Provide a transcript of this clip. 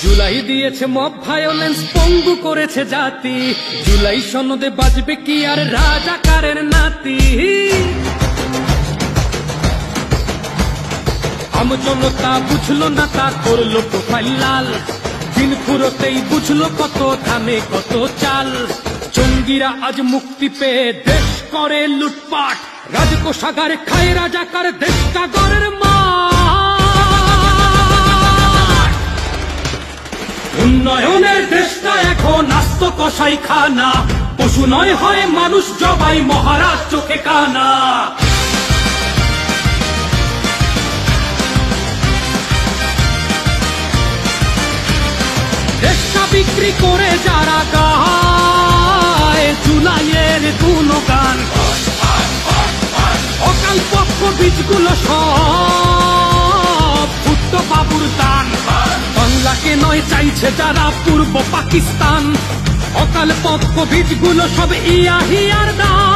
জুলাই দিয়েছে mob violence, পঙ্গু করেছে জাতি। জুলাই সনদে বাজবে কি আর রাজাকারের নাতি? আমজনতা বুঝলো না, তা করলো প্রোফাইল লাল। দিন ফুরোতেই বুঝলো কত ধানে কত চাল। জঙ্গিরা আজ মুক্তি পেয়ে দেশ করে লুটপাট। রাজকোষাগারে খায় রাজাকার, দেশটা গড়ের মাঠ। উন্নয়নের দেশটা এখন আস্ত কসাই খানা। পশু নয় হয় মানুষ জবাই, মহারাজ চোখে কানা। দেশটা বিক্রি করে যারা গায় জুলাইয়ের গুণগান, অকাল পক্ষ বীজগুলো সব ভুট্টো বাবুর দান। বাংলাকে নয় চাইছে যারা পূর্ব পাকিস্তান, অকাল পক্ষ বীজগুলো সব ইয়াহিয়ার দান।